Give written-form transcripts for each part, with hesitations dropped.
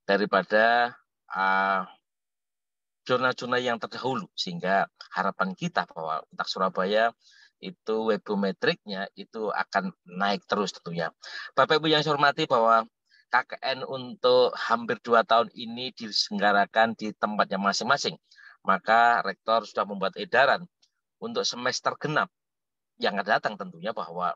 daripada zona-zona yang terdahulu, sehingga harapan kita bahwa Untak Surabaya itu webometriknya itu akan naik terus tentunya. Bapak Ibu yang saya hormati, bahwa KKN untuk hampir 2 tahun ini diselenggarakan di tempatnya masing-masing. Maka Rektor sudah membuat edaran untuk semester genap yang akan datang tentunya, bahwa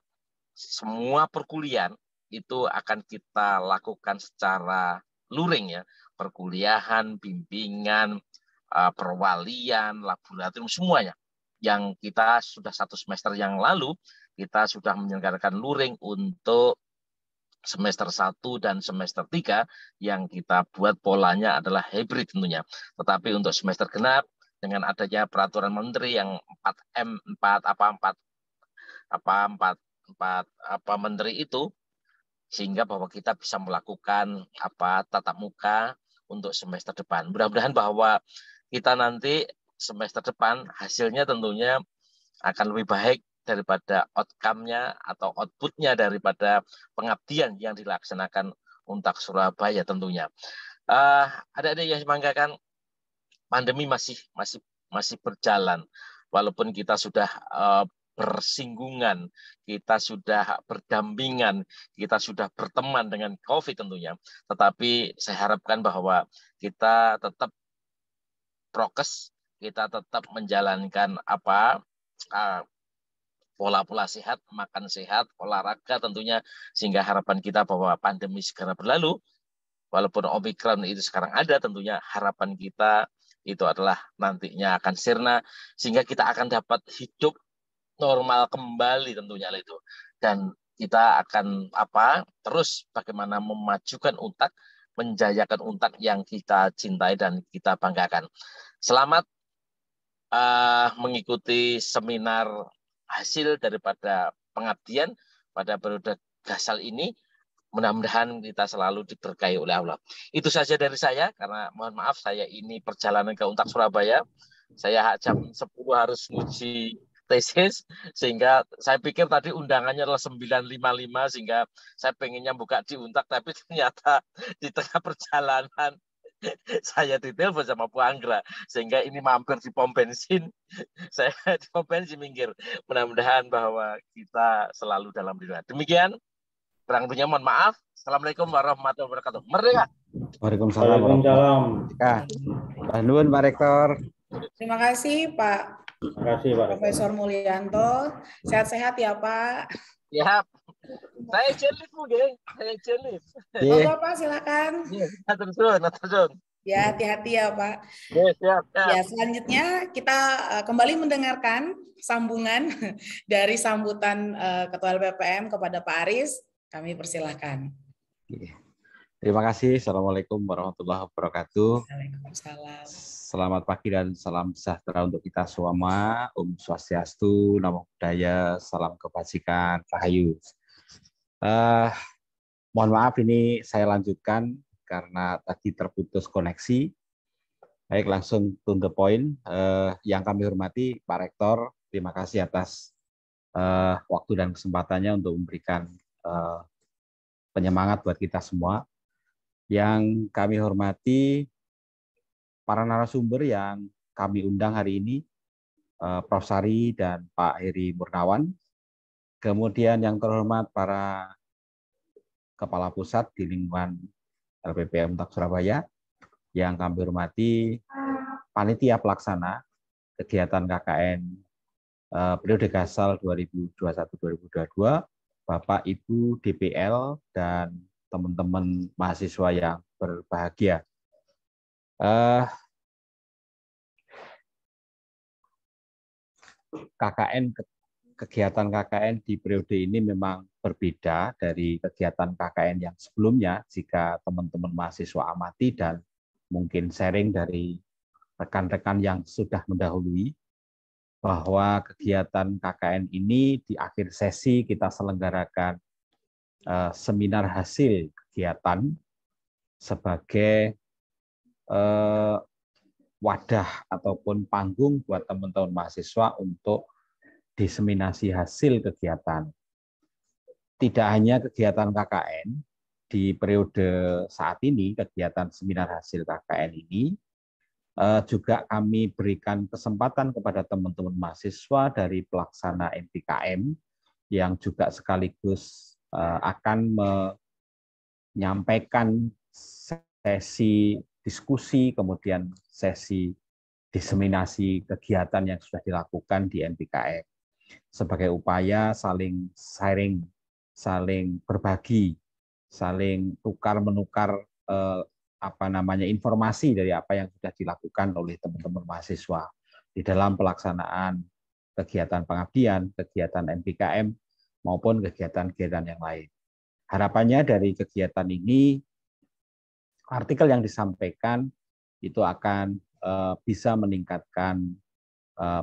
semua perkuliahan itu akan kita lakukan secara luring ya. Perkuliahan, bimbingan, perwalian, laboratorium, semuanya. Yang kita sudah 1 semester yang lalu, kita sudah menyelenggarakan luring untuk semester 1 dan semester 3 yang kita buat polanya adalah hybrid tentunya. Tetapi untuk semester genap dengan adanya peraturan menteri yang 4M 4 menteri itu, sehingga bahwa kita bisa melakukan tatap muka untuk semester depan. Mudah-mudahan bahwa kita nanti semester depan hasilnya tentunya akan lebih baik daripada outcome-nya atau output-nya daripada pengabdian yang dilaksanakan Untak Surabaya tentunya. Adik-adik yang banggakan, pandemi masih berjalan, walaupun kita sudah bersinggungan, kita sudah berdampingan, kita sudah berteman dengan COVID tentunya. Tetapi saya harapkan bahwa kita tetap prokes, kita tetap menjalankan pola-pola sehat, makan sehat, olahraga tentunya, sehingga harapan kita bahwa pandemi segera berlalu. Walaupun Omikron itu sekarang ada, tentunya harapan kita itu adalah nantinya akan sirna, sehingga kita akan dapat hidup normal kembali tentunya itu. Dan kita akan terus bagaimana memajukan Untak, menjayakan Untak yang kita cintai dan kita banggakan. Selamat mengikuti seminar hasil daripada pengabdian pada periode gasal ini. Mudah-mudahan kita selalu diberkahi oleh Allah. Itu saja dari saya, karena mohon maaf saya ini perjalanan ke Untak Surabaya. Saya jam 10 harus nguji tesis, sehingga saya pikir tadi undangannya adalah 9.55, sehingga saya pengennya buka di Untak, tapi ternyata di tengah perjalanan saya ditelepon sama Bu Anggra, sehingga ini mampir di pom bensin. Saya di pom bensin minggir. Mudah-mudahan bahwa kita selalu dalam lindungan. Demikian, kurang lebihnya mohon maaf. Assalamualaikum warahmatullahi wabarakatuh. Merdeka. Waalaikumsalam. Nuhun Pak Rektor. Terima kasih Pak. Terima kasih Pak Profesor Mulyanto. Sehat-sehat ya Pak. Ya. Saya jelif mungkin. Saya jelif. Pak, silakan. Terus. Ya, hati-hati ya Pak. Siap. Ya, selanjutnya kita kembali mendengarkan sambungan dari sambutan Ketua LPPM kepada Pak Aris. Kami persilahkan. Terima kasih. Assalamualaikum warahmatullahi wabarakatuh. Waalaikumsalam. Selamat pagi dan salam sejahtera untuk kita semua. Om Swastiastu, Namo Buddhaya, salam kebajikan, rahayu. Mohon maaf ini saya lanjutkan karena tadi terputus koneksi. Baik, langsung to the point. Yang kami hormati Pak Rektor, terima kasih atas waktu dan kesempatannya untuk memberikan penyemangat buat kita semua. Yang kami hormati para narasumber yang kami undang hari ini, Prof. Sari dan Pak Heri Murnawan. Kemudian yang terhormat para kepala pusat di lingkungan LPPM Untak Surabaya, yang kami hormati panitia pelaksana kegiatan KKN periode gasal 2021-2022, Bapak Ibu DPL dan teman-teman mahasiswa yang berbahagia. Kegiatan KKN di periode ini memang berbeda dari kegiatan KKN yang sebelumnya. Jika teman-teman mahasiswa amati dan mungkin sharing dari rekan-rekan yang sudah mendahului, bahwa kegiatan KKN ini di akhir sesi kita selenggarakan seminar hasil kegiatan sebagai wadah ataupun panggung buat teman-teman mahasiswa untuk diseminasi hasil kegiatan. Tidak hanya kegiatan KKN, di periode saat ini, kegiatan seminar hasil KKN ini, juga kami berikan kesempatan kepada teman-teman mahasiswa dari pelaksana MPKM yang juga sekaligus akan menyampaikan sesi diskusi, kemudian sesi diseminasi kegiatan yang sudah dilakukan di MPKM sebagai upaya saling sharing, saling berbagi, saling tukar-menukar informasi dari apa yang sudah dilakukan oleh teman-teman mahasiswa di dalam pelaksanaan kegiatan pengabdian, kegiatan MPKM maupun kegiatan-kegiatan yang lain. Harapannya dari kegiatan ini, artikel yang disampaikan itu akan bisa meningkatkan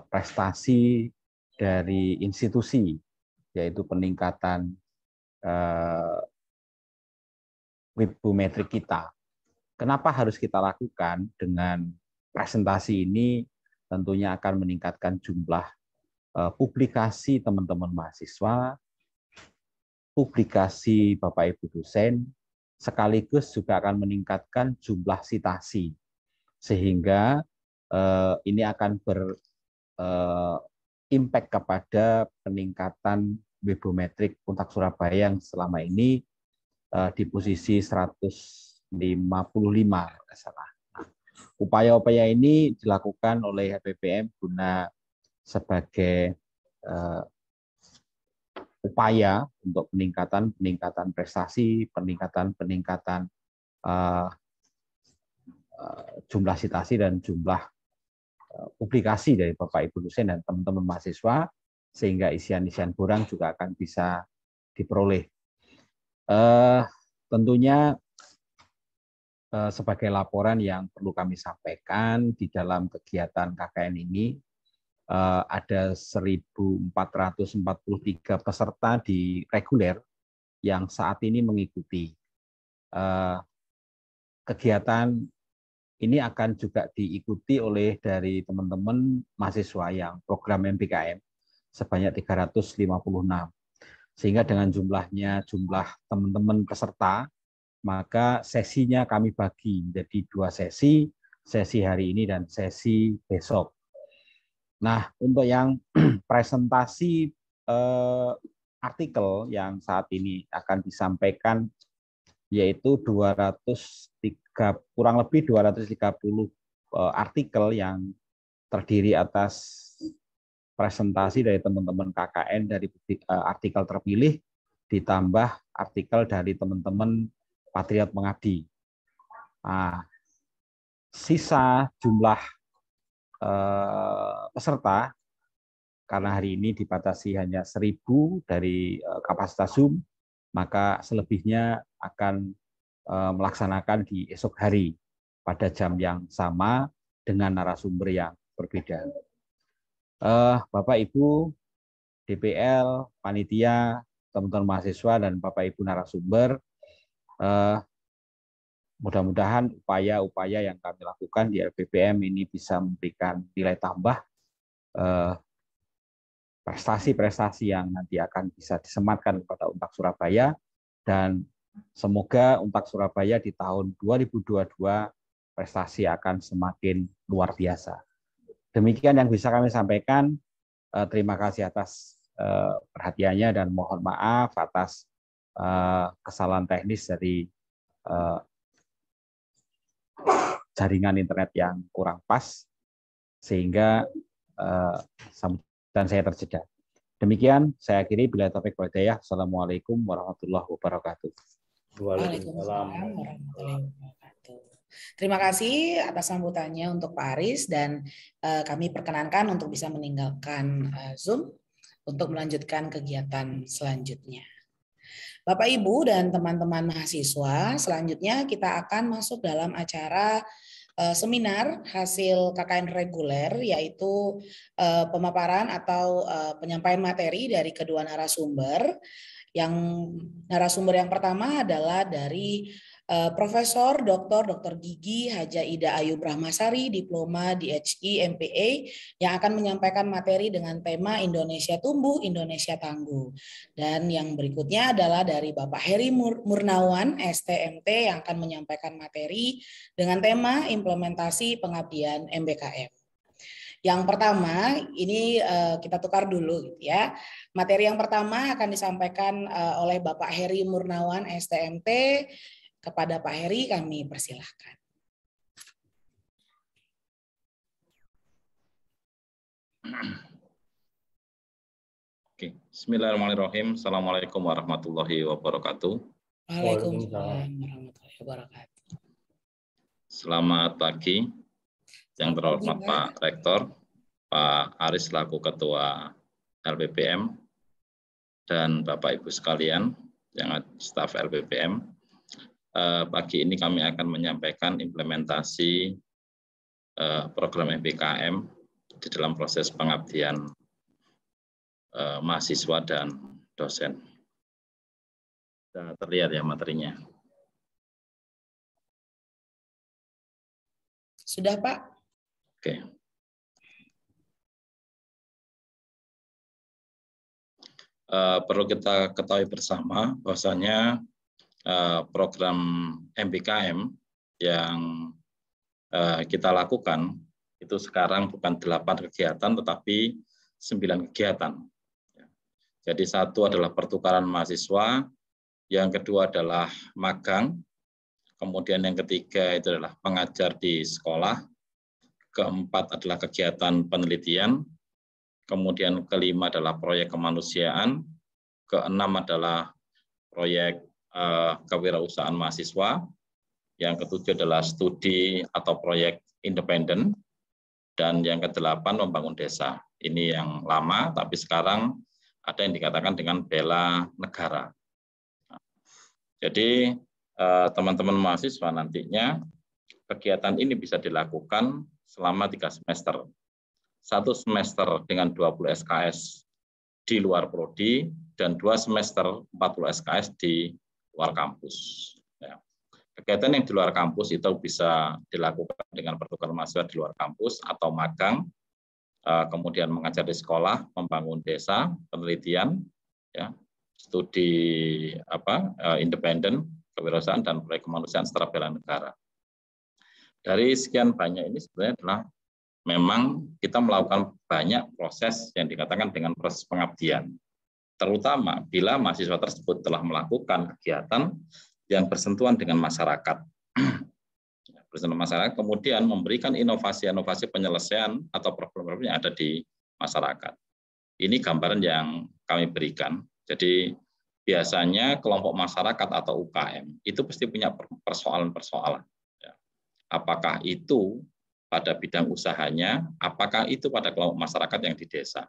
prestasi dari institusi, yaitu peningkatan wibometrik kita. Kenapa harus kita lakukan? Dengan presentasi ini tentunya akan meningkatkan jumlah publikasi teman-teman mahasiswa, publikasi Bapak Ibu dosen, sekaligus juga akan meningkatkan jumlah citasi, sehingga ini akan berimpact kepada peningkatan wibometrik Untak Surabaya yang selama ini di posisi 155. Upaya-upaya ini dilakukan oleh HPPM guna sebagai upaya untuk peningkatan prestasi, peningkatan jumlah citasi dan jumlah publikasi dari Bapak Ibu dosen dan teman-teman mahasiswa, sehingga isian-isian borang juga akan bisa diperoleh. Tentunya sebagai laporan yang perlu kami sampaikan di dalam kegiatan KKN ini, ada 1.443 peserta di reguler yang saat ini mengikuti. Kegiatan ini akan juga diikuti oleh dari teman-teman mahasiswa yang program MPKM sebanyak 356. Sehingga dengan jumlah teman-teman peserta, maka sesinya kami bagi menjadi 2 sesi hari ini dan sesi besok. Nah, untuk yang presentasi artikel yang saat ini akan disampaikan, yaitu kurang lebih 230 artikel yang terdiri atas presentasi dari teman-teman KKN dari artikel terpilih, ditambah artikel dari teman-teman Patriot Mengabdi. Nah, sisa jumlah peserta, karena hari ini dibatasi hanya 1.000 dari kapasitas Zoom, maka selebihnya akan melaksanakan di esok hari pada jam yang sama dengan narasumber yang berbeda. Bapak Ibu DPL, panitia, teman-teman mahasiswa dan Bapak Ibu narasumber, mudah-mudahan upaya-upaya yang kami lakukan di LPPM ini bisa memberikan nilai tambah, prestasi-prestasi yang nanti akan bisa disematkan kepada Untak Surabaya, dan semoga Untak Surabaya di tahun 2022 prestasi akan semakin luar biasa. Demikian yang bisa kami sampaikan. Terima kasih atas perhatiannya dan mohon maaf atas kesalahan teknis dari jaringan internet yang kurang pas, sehingga sambutan saya terjeda. Demikian saya akhiri, bila taufiq wal hidayah. Assalamualaikum warahmatullahi wabarakatuh. Waalaikumsalam warahmatullahi wabarakatuh. Terima kasih atas sambutannya untuk Pak Aris, dan kami perkenankan untuk bisa meninggalkan Zoom untuk melanjutkan kegiatan selanjutnya. Bapak, Ibu, dan teman-teman mahasiswa, selanjutnya kita akan masuk dalam acara seminar hasil KKN reguler, yaitu pemaparan atau penyampaian materi dari kedua narasumber. Yang narasumber yang pertama adalah dari Profesor Dr. Gigi Haja Ida Ayu Brahmasari, Diploma DHI MPA, yang akan menyampaikan materi dengan tema Indonesia Tumbuh, Indonesia Tangguh. Dan yang berikutnya adalah dari Bapak Heri Murnawan, STMT, yang akan menyampaikan materi dengan tema Implementasi Pengabdian MBKM. Yang pertama, ini kita tukar dulu gitu ya. Materi yang pertama akan disampaikan oleh Bapak Heri Murnawan, STMT. Kepada Pak Heri kami persilahkan. Oke, Bismillahirrahmanirrahim. Assalamualaikum warahmatullahi wabarakatuh. Waalaikumsalam warahmatullahi wabarakatuh. Selamat pagi, yang terhormat Pak Rektor, Pak Aris selaku Ketua LPPM, dan Bapak Ibu sekalian, yang staf LPPM. Pagi ini kami akan menyampaikan implementasi program MBKM di dalam proses pengabdian mahasiswa dan dosen. Sudah terlihat ya materinya? Sudah, Pak? Oke. Perlu kita ketahui bersama bahwasanya program MBKM yang kita lakukan itu sekarang bukan 8 kegiatan tetapi 9 kegiatan. Jadi satu adalah pertukaran mahasiswa, yang kedua adalah magang, kemudian yang ketiga itu adalah pengajar di sekolah, keempat adalah kegiatan penelitian, kemudian kelima adalah proyek kemanusiaan, keenam adalah proyek kewirausahaan mahasiswa, yang ketujuh adalah studi atau proyek independen, dan yang kedelapan membangun desa. Ini yang lama, tapi sekarang ada yang dikatakan dengan bela negara. Jadi teman-teman mahasiswa nantinya kegiatan ini bisa dilakukan selama 3 semester. 1 semester dengan 20 SKS di luar prodi, dan 2 semester 40 SKS di luar kampus. Ya. Kegiatan yang di luar kampus itu bisa dilakukan dengan pertukaran mahasiswa di luar kampus atau magang, kemudian mengajar di sekolah, membangun desa, penelitian, ya, studi independen, kewirausahaan, dan proyek kemanusiaan serta bela negara. Dari sekian banyak ini sebenarnya adalah memang kita melakukan banyak proses yang dikatakan dengan proses pengabdian. Terutama bila mahasiswa tersebut telah melakukan kegiatan yang bersentuhan dengan masyarakat. Bersentuhan masyarakat, kemudian memberikan inovasi-inovasi penyelesaian atau problem-problem yang ada di masyarakat. Ini gambaran yang kami berikan. Jadi biasanya kelompok masyarakat atau UKM itu pasti punya persoalan-persoalan. Apakah itu pada bidang usahanya, apakah itu pada kelompok masyarakat yang di desa.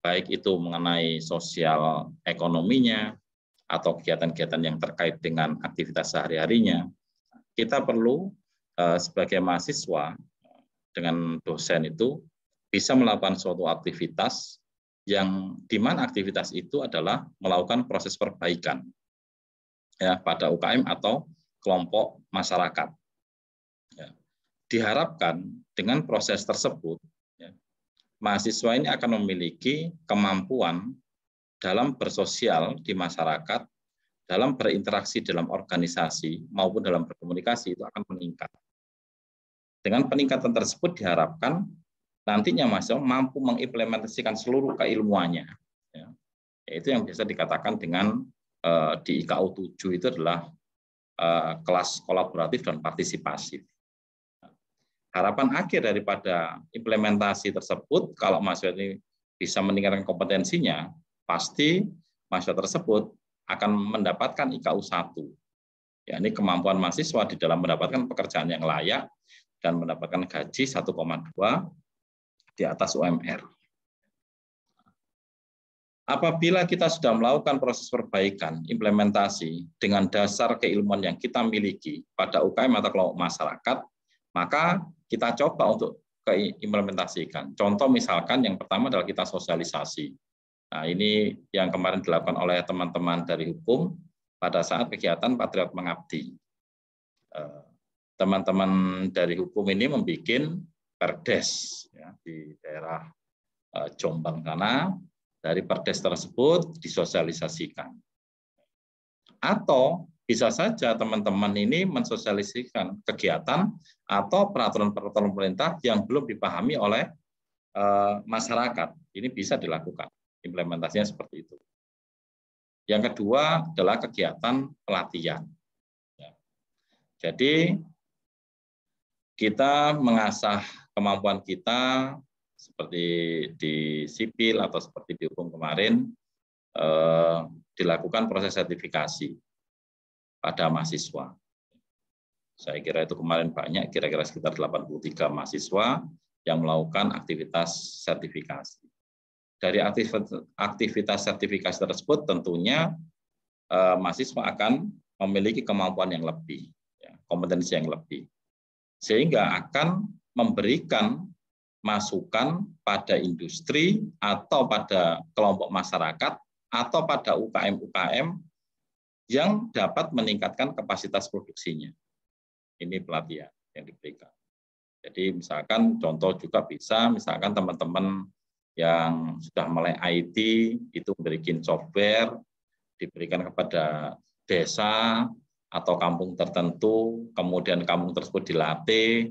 Baik itu mengenai sosial ekonominya, atau kegiatan-kegiatan yang terkait dengan aktivitas sehari-harinya, kita perlu sebagai mahasiswa dengan dosen itu bisa melakukan suatu aktivitas yang di mana aktivitas itu adalah melakukan proses perbaikan ya pada UKM atau kelompok masyarakat. Ya. Diharapkan dengan proses tersebut ya, mahasiswa ini akan memiliki kemampuan dalam bersosial di masyarakat, dalam berinteraksi dalam organisasi maupun dalam berkomunikasi itu akan meningkat. Dengan peningkatan tersebut diharapkan nantinya mahasiswa mampu mengimplementasikan seluruh keilmuannya. Ya. Itu yang biasa dikatakan dengan di IKU 7 itu adalah kelas kolaboratif dan partisipasif. Harapan akhir daripada implementasi tersebut, kalau mahasiswa ini bisa meningkatkan kompetensinya, pasti mahasiswa tersebut akan mendapatkan IKU 1. Ya, ini kemampuan mahasiswa di dalam mendapatkan pekerjaan yang layak dan mendapatkan gaji 1,2 di atas UMR. Apabila kita sudah melakukan proses perbaikan, implementasi dengan dasar keilmuan yang kita miliki pada UKM atau kelompok masyarakat, maka kita coba untuk implementasikan. Contoh misalkan yang pertama adalah kita sosialisasi. Nah, ini yang kemarin dilakukan oleh teman-teman dari hukum, pada saat kegiatan Patriot Mengabdi. Teman-teman dari hukum ini membuat perdes ya, di daerah Jombang sana. Dari perdes tersebut disosialisasikan. Atau bisa saja teman-teman ini mensosialisasikan kegiatan atau peraturan-peraturan pemerintah yang belum dipahami oleh masyarakat. Ini bisa dilakukan. Implementasinya seperti itu. Yang kedua adalah kegiatan pelatihan. Jadi kita mengasah kemampuan kita seperti di sipil atau seperti di hukum kemarin, dilakukan proses sertifikasi pada mahasiswa. Saya kira itu kemarin banyak, kira-kira sekitar 83 mahasiswa yang melakukan aktivitas sertifikasi. Dari aktivitas sertifikasi tersebut tentunya mahasiswa akan memiliki kemampuan yang lebih, kompetensi yang lebih. Sehingga akan memberikan masukan pada industri atau pada kelompok masyarakat atau pada UKM-UKM yang dapat meningkatkan kapasitas produksinya. Ini pelatihan yang diberikan. Jadi misalkan contoh juga bisa, misalkan teman-teman yang sudah mulai IT itu memberikan software, diberikan kepada desa atau kampung tertentu, kemudian kampung tersebut dilatih,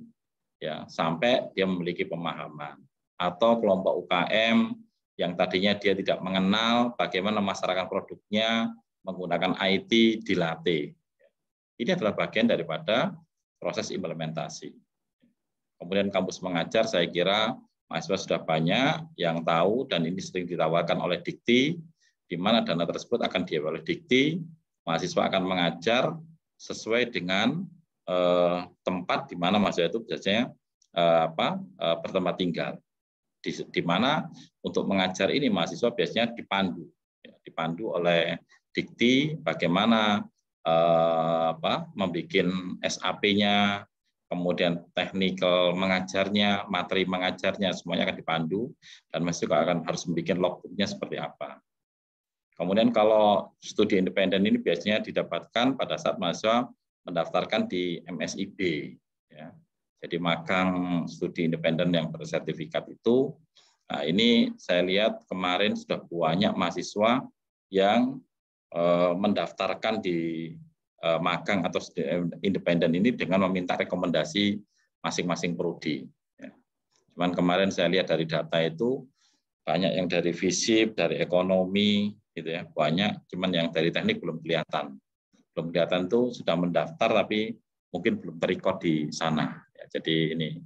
ya, sampai dia memiliki pemahaman. Atau kelompok UKM yang tadinya dia tidak mengenal bagaimana masyarakat produknya menggunakan IT dilatih. Ini adalah bagian daripada proses implementasi. Kemudian kampus mengajar, saya kira mahasiswa sudah banyak yang tahu dan ini sering ditawarkan oleh Dikti, di mana dana tersebut akan dievaluasi oleh Dikti, mahasiswa akan mengajar sesuai dengan tempat di mana mahasiswa itu biasanya bertempat tinggal. Di mana untuk mengajar ini mahasiswa biasanya dipandu oleh Dikti bagaimana membuat SAP-nya, kemudian teknikal mengajarnya, materi mengajarnya semuanya akan dipandu dan mahasiswa akan harus membuat logbooknya seperti apa. Kemudian kalau studi independen ini biasanya didapatkan pada saat mahasiswa mendaftarkan di MSIB, ya. Jadi magang studi independen yang bersertifikat itu, nah ini saya lihat kemarin sudah banyak mahasiswa yang mendaftarkan di magang atau studi independen ini dengan meminta rekomendasi masing-masing prodi. Ya. Cuman kemarin saya lihat dari data itu banyak yang dari FISIP, dari ekonomi, gitu ya, banyak. Cuman yang dari teknik belum kelihatan. Belum kelihatan itu sudah mendaftar tapi mungkin belum terrecord di sana. Ya, jadi ini.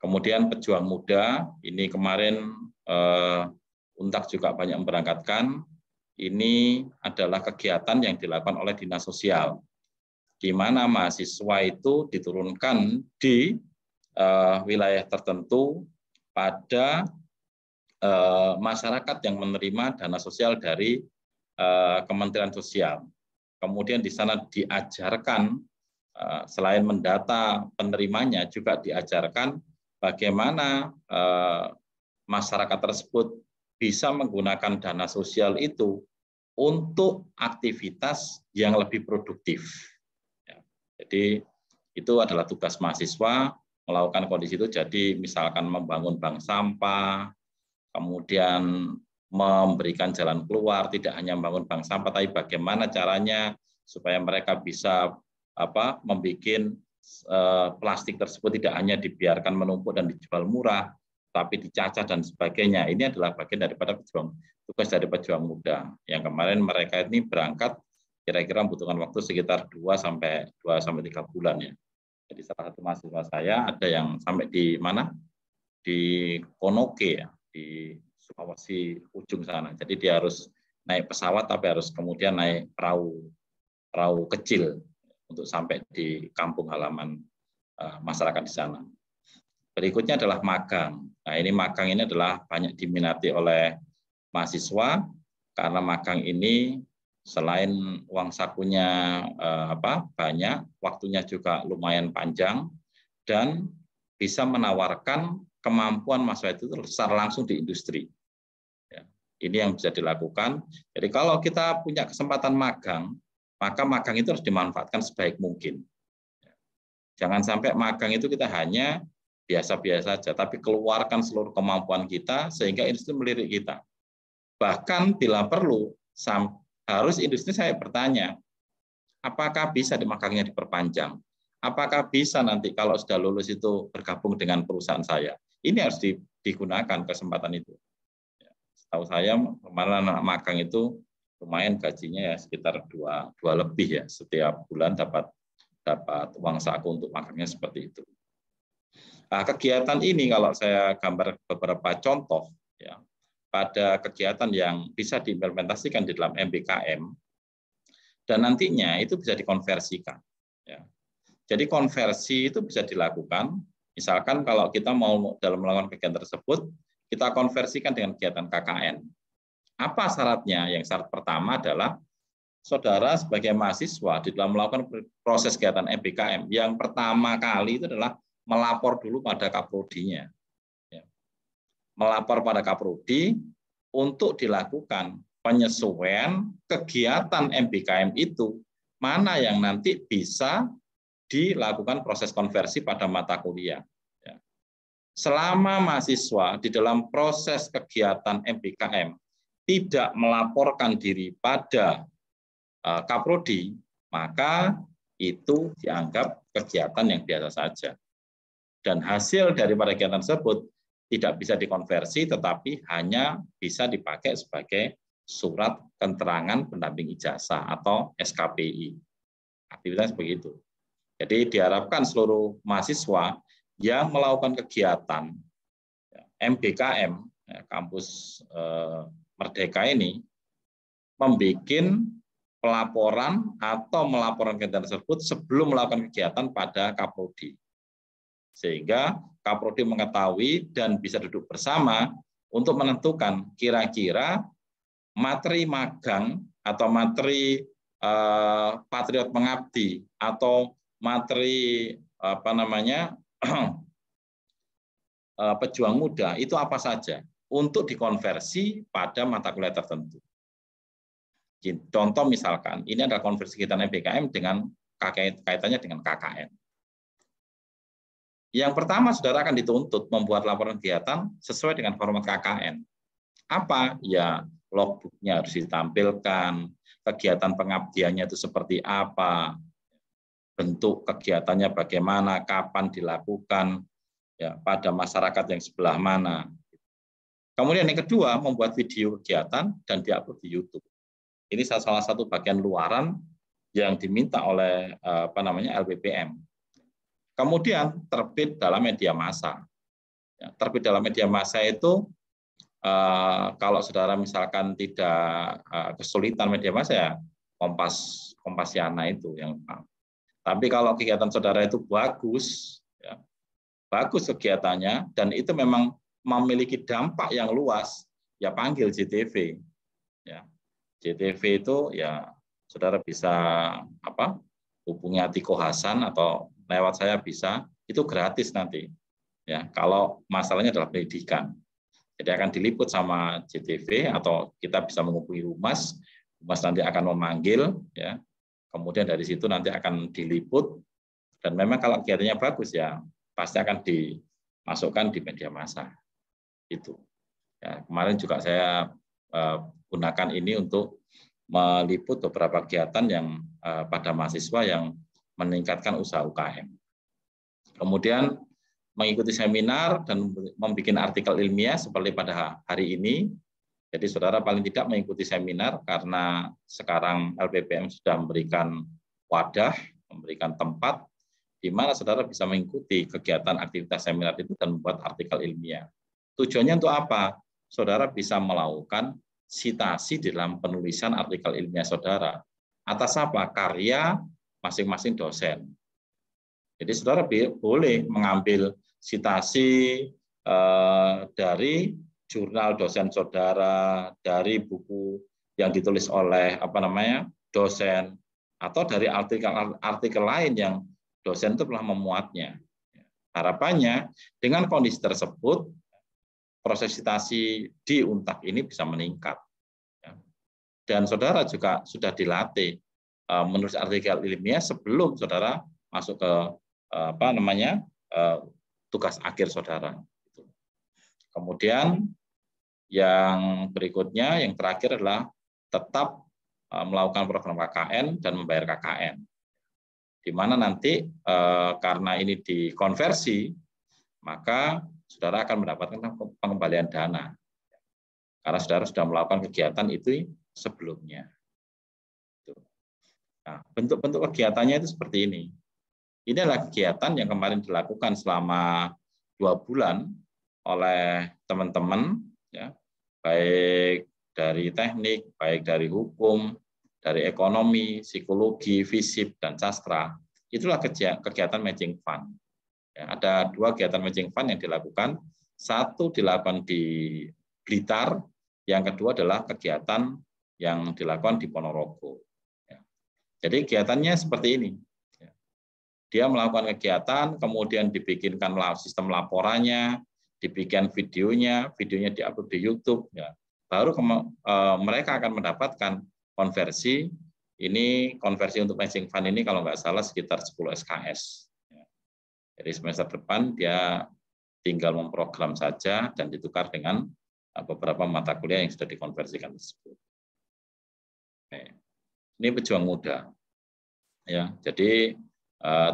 Kemudian pejuang muda, ini kemarin UNTAK juga banyak memberangkatkan. Ini adalah kegiatan yang dilakukan oleh Dinas Sosial, di mana mahasiswa itu diturunkan di wilayah tertentu pada masyarakat yang menerima dana sosial dari Kementerian Sosial. Kemudian di sana diajarkan, selain mendata penerimanya, juga diajarkan bagaimana masyarakat tersebut bisa menggunakan dana sosial itu untuk aktivitas yang lebih produktif. Ya, jadi itu adalah tugas mahasiswa melakukan kondisi itu. Jadi misalkan membangun bank sampah, kemudian memberikan jalan keluar, tidak hanya membangun bank sampah, tapi bagaimana caranya supaya mereka bisa membuat plastik tersebut tidak hanya dibiarkan menumpuk dan dijual murah, tapi dicacah dan sebagainya. Ini adalah bagian daripada tugas dari pejuang muda. Yang kemarin mereka ini berangkat kira-kira membutuhkan waktu sekitar 2-3 bulan ya. Jadi salah satu mahasiswa saya ada yang sampai di mana? Di Konoke ya, di Sulawesi ujung sana. Jadi dia harus naik pesawat tapi harus kemudian naik perahu kecil untuk sampai di kampung halaman masyarakat di sana. Berikutnya adalah magang. Nah, ini magang ini adalah banyak diminati oleh mahasiswa karena magang ini selain uang sakunya banyak, waktunya juga lumayan panjang dan bisa menawarkan kemampuan mahasiswa itu secara langsung di industri. Ya, ini yang bisa dilakukan. Jadi kalau kita punya kesempatan magang, maka magang itu harus dimanfaatkan sebaik mungkin. Jangan sampai magang itu kita hanya biasa-biasa saja, tapi keluarkan seluruh kemampuan kita sehingga industri melirik kita. Bahkan bila perlu, harus industri saya bertanya, apakah bisa magangnya diperpanjang? Apakah bisa nanti kalau sudah lulus itu bergabung dengan perusahaan saya? Ini harus digunakan kesempatan itu. Setahu saya kemarin anak magang itu lumayan gajinya ya sekitar 2 lebih ya, setiap bulan dapat uang saku untuk magangnya seperti itu. Nah, kegiatan ini kalau saya gambar beberapa contoh ya, pada kegiatan yang bisa diimplementasikan di dalam MBKM dan nantinya itu bisa dikonversikan. Ya. Jadi konversi itu bisa dilakukan, misalkan kalau kita mau dalam melakukan kegiatan tersebut, kita konversikan dengan kegiatan KKN. Apa syaratnya? Yang syarat pertama adalah saudara sebagai mahasiswa di dalam melakukan proses kegiatan MBKM, yang pertama kali itu adalah melapor dulu pada Kaprodinya. Melapor pada Kaprodi untuk dilakukan penyesuaian kegiatan MBKM itu, mana yang nanti bisa dilakukan proses konversi pada mata kuliah. Selama mahasiswa di dalam proses kegiatan MBKM tidak melaporkan diri pada Kaprodi, maka itu dianggap kegiatan yang biasa saja. Dan hasil daripada kegiatan tersebut tidak bisa dikonversi, tetapi hanya bisa dipakai sebagai surat keterangan pendamping ijazah atau SKPI. Aktivitas begitu. Jadi diharapkan seluruh mahasiswa yang melakukan kegiatan MBKM, kampus Merdeka ini, membuat pelaporan atau melaporkan kegiatan tersebut sebelum melakukan kegiatan pada Kaprodi. Sehingga Kaprodi mengetahui dan bisa duduk bersama untuk menentukan kira-kira materi magang atau materi patriot mengabdi atau materi pejuang muda itu apa saja untuk dikonversi pada mata kuliah tertentu. Contoh misalkan, ini adalah konversi kegiatan MBKM dengan kaitannya dengan KKN. Yang pertama, saudara akan dituntut membuat laporan kegiatan sesuai dengan format KKN. Apa? Ya, logbooknya harus ditampilkan, kegiatan pengabdiannya itu seperti apa, bentuk kegiatannya bagaimana, kapan dilakukan, ya, pada masyarakat yang sebelah mana. Kemudian yang kedua, membuat video kegiatan dan diupload di YouTube. Ini salah satu bagian luaran yang diminta oleh LPPM. Kemudian terbit dalam media massa. Ya, terbit dalam media massa itu kalau saudara misalkan tidak kesulitan media massa ya Kompasiana itu yang. Tapi kalau kegiatan saudara itu bagus, ya, bagus kegiatannya dan itu memang memiliki dampak yang luas, ya panggil JTV. Ya. JTV itu ya saudara bisa hubungi Atiko Hasan atau lewat saya bisa, itu gratis nanti. Ya, kalau masalahnya adalah pendidikan. Jadi akan diliput sama JTV atau kita bisa menghubungi Humas nanti akan memanggil, ya. Kemudian dari situ nanti akan diliput dan memang kalau kegiatannya bagus ya pasti akan dimasukkan di media massa. Itu. Ya, kemarin juga saya gunakan ini untuk meliput beberapa kegiatan yang pada mahasiswa yang meningkatkan usaha UKM. Kemudian mengikuti seminar dan membuat artikel ilmiah seperti pada hari ini. Jadi saudara paling tidak mengikuti seminar karena sekarang LPPM sudah memberikan wadah, memberikan tempat di mana saudara bisa mengikuti kegiatan aktivitas seminar itu dan membuat artikel ilmiah. Tujuannya untuk apa? Saudara bisa melakukan sitasi dalam penulisan artikel ilmiah saudara. Atas apa? Karya masing-masing dosen. Jadi saudara boleh mengambil sitasi dari jurnal dosen saudara, dari buku yang ditulis oleh dosen, atau dari artikel lain yang dosen itu telah memuatnya. Harapannya dengan kondisi tersebut proses sitasi di UNTAK ini bisa meningkat. Dan saudara juga sudah dilatih menulis artikel ilmiah sebelum saudara masuk ke tugas akhir saudara. Kemudian yang berikutnya, yang terakhir adalah tetap melakukan program KKN dan membayar KKN. Di mana nanti karena ini dikonversi, maka saudara akan mendapatkan pengembalian dana. Karena saudara sudah melakukan kegiatan itu sebelumnya. Nah, bentuk-bentuk kegiatannya itu seperti ini. Ini adalah kegiatan yang kemarin dilakukan selama 2 bulan oleh teman-teman, ya, baik dari teknik, baik dari hukum, dari ekonomi, psikologi, fisip, dan sastra. Itulah kegiatan matching fund. Ya, ada 2 kegiatan matching fund yang dilakukan. Satu dilakukan di Blitar, yang kedua adalah kegiatan yang dilakukan di Ponorogo. Ya. Jadi kegiatannya seperti ini. Dia melakukan kegiatan, kemudian dibikinkan sistem laporannya, dibikin videonya diupload di YouTube. Ya. Baru mereka akan mendapatkan konversi. Ini konversi untuk matching fund ini kalau nggak salah sekitar 10 SKS. Ya. Jadi semester depan dia tinggal memprogram saja dan ditukar dengan beberapa mata kuliah yang sudah dikonversikan tersebut. Ini pejuang muda. Ya, jadi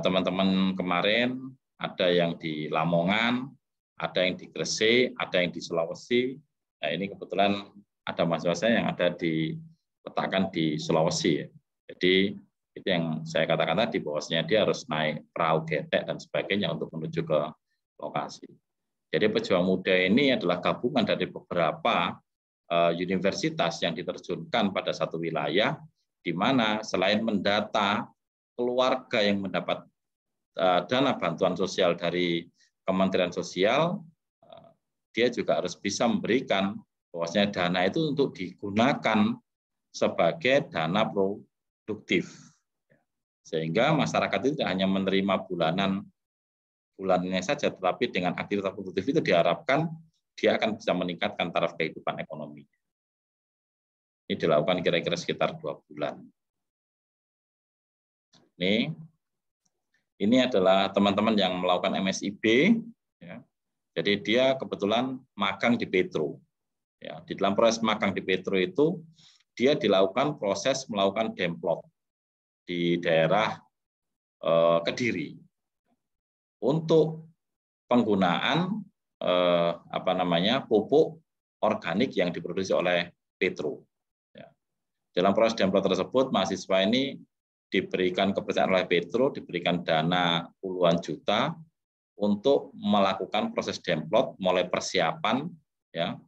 teman-teman kemarin ada yang di Lamongan, ada yang di Gresik, ada yang di Sulawesi. Nah, ini kebetulan ada mahasiswa yang ada diletakkan di Sulawesi. Ya. Jadi itu yang saya katakan tadi, bahwasanya dia harus naik perahu getek dan sebagainya untuk menuju ke lokasi. Jadi pejuang muda ini adalah gabungan dari beberapa universitas yang diterjunkan pada satu wilayah, di mana selain mendata keluarga yang mendapat dana bantuan sosial dari Kementerian Sosial, dia juga harus bisa memberikan bahwasanya dana itu untuk digunakan sebagai dana produktif. Sehingga masyarakat itu tidak hanya menerima bulanannya saja, tetapi dengan aktivitas produktif itu diharapkan dia akan bisa meningkatkan taraf kehidupan ekonomi. Ini dilakukan kira-kira sekitar 2 bulan. Ini adalah teman-teman yang melakukan MSIB. Ya. Jadi dia kebetulan magang di Petro. Ya, di dalam proses magang di Petro itu, dia dilakukan proses melakukan demplot di daerah Kediri untuk penggunaan pupuk organik yang diproduksi oleh Petro. Ya. Dalam proses demplot tersebut, mahasiswa ini diberikan kepercayaan oleh Petro, diberikan dana puluhan juta untuk melakukan proses demplot, mulai persiapan, ya,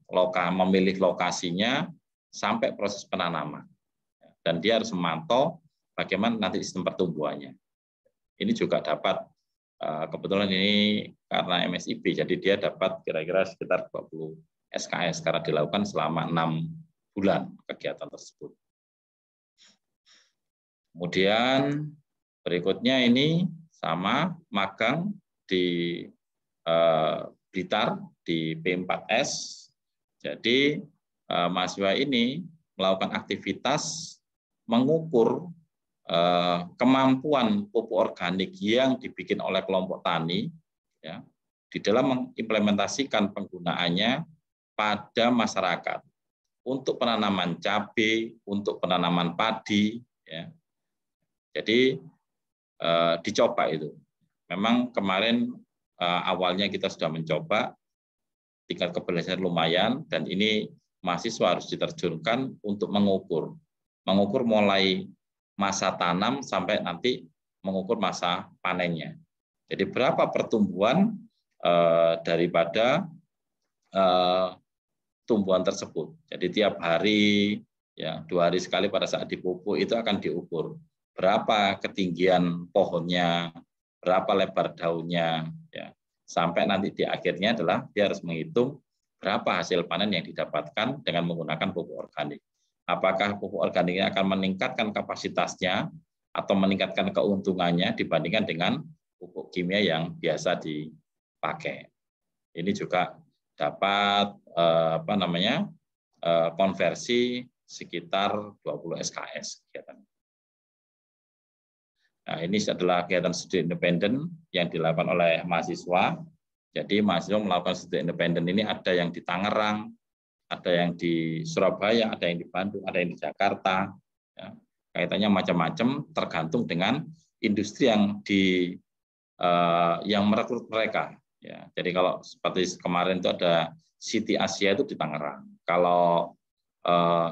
memilih lokasinya sampai proses penanaman. Dan dia harus memantau bagaimana nanti sistem pertumbuhannya. Ini juga dapat, kebetulan ini karena MSIB, jadi dia dapat kira-kira sekitar 20 SKS karena dilakukan selama 6 bulan kegiatan tersebut. Kemudian berikutnya ini sama magang di Blitar di P4S. Jadi mahasiswa ini melakukan aktivitas mengukur kemampuan pupuk organik yang dibikin oleh kelompok tani, ya, di dalam mengimplementasikan penggunaannya pada masyarakat untuk penanaman cabai, untuk penanaman padi, ya. Jadi dicoba itu. Memang kemarin awalnya kita sudah mencoba, tingkat keberhasilan lumayan, dan ini mahasiswa harus diterjunkan untuk mengukur mulai masa tanam sampai nanti mengukur masa panennya. Jadi berapa pertumbuhan daripada tumbuhan tersebut. Jadi tiap hari, ya 2 hari sekali pada saat dipupuk itu akan diukur berapa ketinggian pohonnya, berapa lebar daunnya, ya, sampai nanti di akhirnya adalah dia harus menghitung berapa hasil panen yang didapatkan dengan menggunakan pupuk organik. Apakah pupuk organiknya akan meningkatkan kapasitasnya atau meningkatkan keuntungannya dibandingkan dengan pupuk kimia yang biasa dipakai. Ini juga dapat konversi sekitar 20 SKS kegiatan. Nah, ini adalah kegiatan studi independen yang dilakukan oleh mahasiswa. Jadi mahasiswa melakukan studi independen ini ada yang di Tangerang, ada yang di Surabaya, ada yang di Bandung, ada yang di Jakarta. Ya, kaitannya macam-macam tergantung dengan industri yang merekrut mereka. Ya, jadi kalau seperti kemarin itu ada City Asia itu di Tangerang. Kalau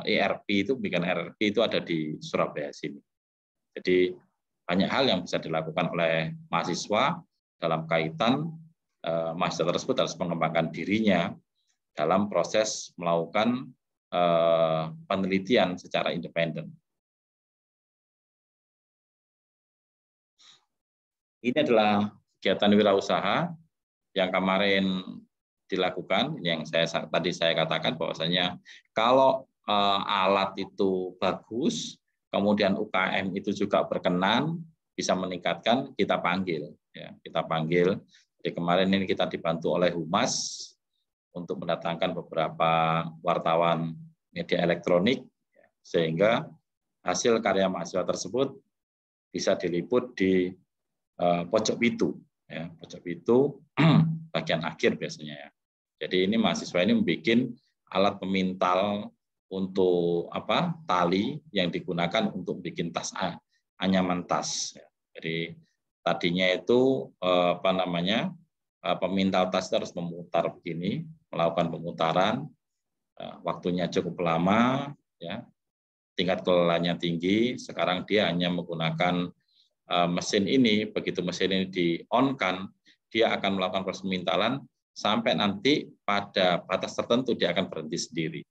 ERP itu bikin ERP itu ada di Surabaya sini. Jadi banyak hal yang bisa dilakukan oleh mahasiswa dalam kaitan mahasiswa tersebut harus mengembangkan dirinya dalam proses melakukan penelitian secara independen. Ini adalah kegiatan wirausaha yang kemarin dilakukan, yang tadi saya katakan bahwasanya kalau alat itu bagus, kemudian UKM itu juga berkenan, bisa meningkatkan, kita panggil. Ya, kita panggil. Jadi kemarin ini kita dibantu oleh Humas untuk mendatangkan beberapa wartawan media elektronik, sehingga hasil karya mahasiswa tersebut bisa diliput di Pojok Pitu. Ya, Pojok Pitu bagian akhir biasanya ya. Jadi ini mahasiswa ini membuat alat pemintal untuk tali yang digunakan untuk bikin tas anyaman tas. Jadi tadinya itu pemintal tas harus memutar begini, melakukan pemutaran, waktunya cukup lama, ya, tingkat kelelahannya tinggi. Sekarang dia hanya menggunakan mesin ini. Begitu mesin ini di-on-kan, dia akan melakukan proses pemintalan sampai nanti pada batas tertentu dia akan berhenti sendiri,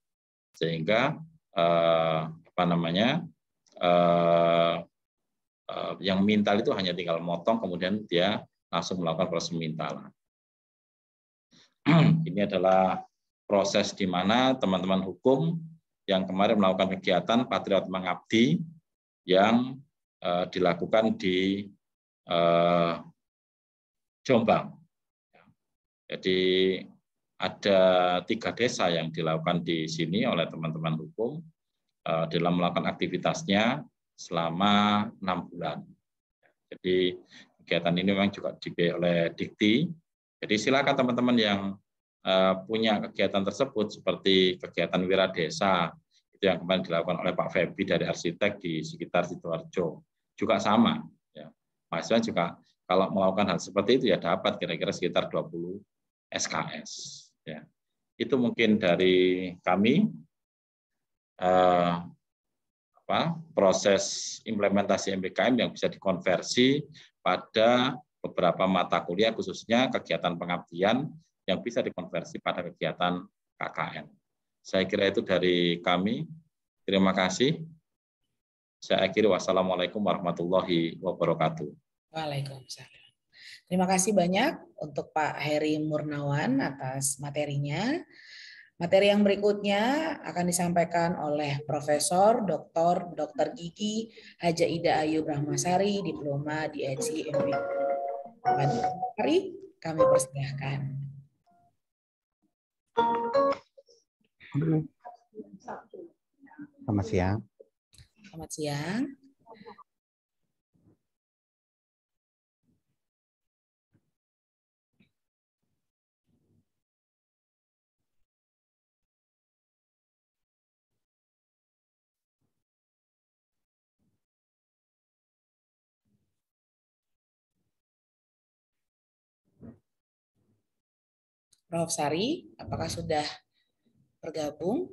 sehingga yang mintal itu hanya tinggal motong, kemudian dia langsung melakukan proses pemintalan. Ini adalah proses di mana teman-teman hukum yang kemarin melakukan kegiatan Patriot Mengabdi yang dilakukan di Jombang. Jadi ada 3 desa yang dilakukan di sini oleh teman-teman hukum dalam melakukan aktivitasnya selama 6 bulan. Jadi kegiatan ini memang juga dibiayai oleh Dikti. Jadi silakan teman-teman yang punya kegiatan tersebut seperti kegiatan Wira Desa itu yang kemarin dilakukan oleh Pak Febi dari arsitek di sekitar Sidoarjo. Juga sama. Ya. Mahasiswa juga kalau melakukan hal seperti itu ya dapat kira-kira sekitar 20 SKS. Ya. Itu mungkin dari kami proses implementasi MBKM yang bisa dikonversi pada beberapa mata kuliah, khususnya kegiatan pengabdian yang bisa dikonversi pada kegiatan KKN. Saya kira itu dari kami. Terima kasih. Saya akhiri, wassalamualaikum warahmatullahi wabarakatuh. Waalaikumsalam. Terima kasih banyak untuk Pak Heri Murnawan atas materinya. Materi yang berikutnya akan disampaikan oleh Profesor Dr. Gigi Haja Ida Ayu Brahmasari, Diploma di HCMB. Mari kami persilahkan. Selamat siang. Selamat siang. Prof. Sari, apakah sudah bergabung?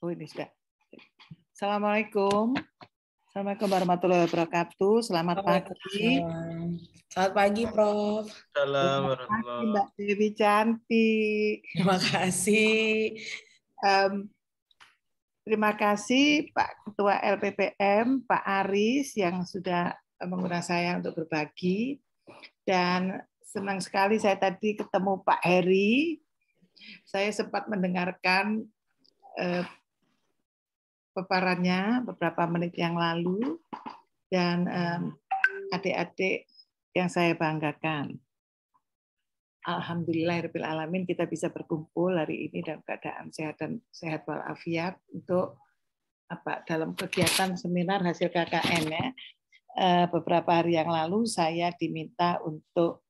Oh, ini sudah. Assalamualaikum. Assalamualaikum warahmatullahi wabarakatuh. Selamat pagi. Selamat pagi, Prof. Salam Terima kasih warahmatullahi. Mbak Dewi cantik. Terima kasih. Terima kasih Pak Ketua LPPM, Pak Aris yang sudah mengundang saya untuk berbagi. Dan senang sekali saya tadi ketemu Pak Heri. Saya sempat mendengarkan paparannya beberapa menit yang lalu, dan adik-adik yang saya banggakan. Alhamdulillahirrahmanirrahim kita bisa berkumpul hari ini dalam keadaan sehat dan sehat walafiat untuk dalam kegiatan seminar hasil KKN ya. Beberapa hari yang lalu saya diminta untuk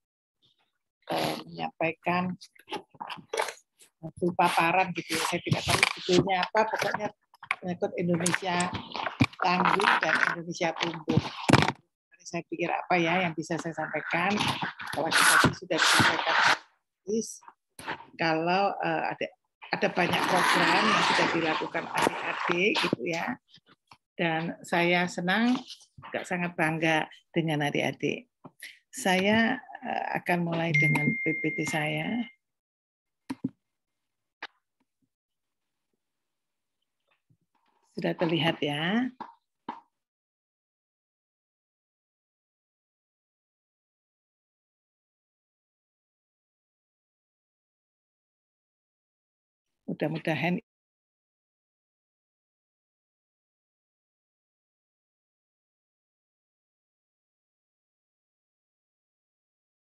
menyampaikan satu paparan gitu ya. Saya tidak tahu judulnya apa, pokoknya menyangkut Indonesia tangguh dan Indonesia tumbuh. Saya pikir apa ya yang bisa saya sampaikan. Kalau tadi sudah disampaikan kalau ada banyak program yang sudah dilakukan adik-adik gitu ya. Dan saya senang, juga sangat bangga dengan adik-adik. Saya akan mulai dengan PPT saya. Sudah terlihat ya. Mudah-mudahan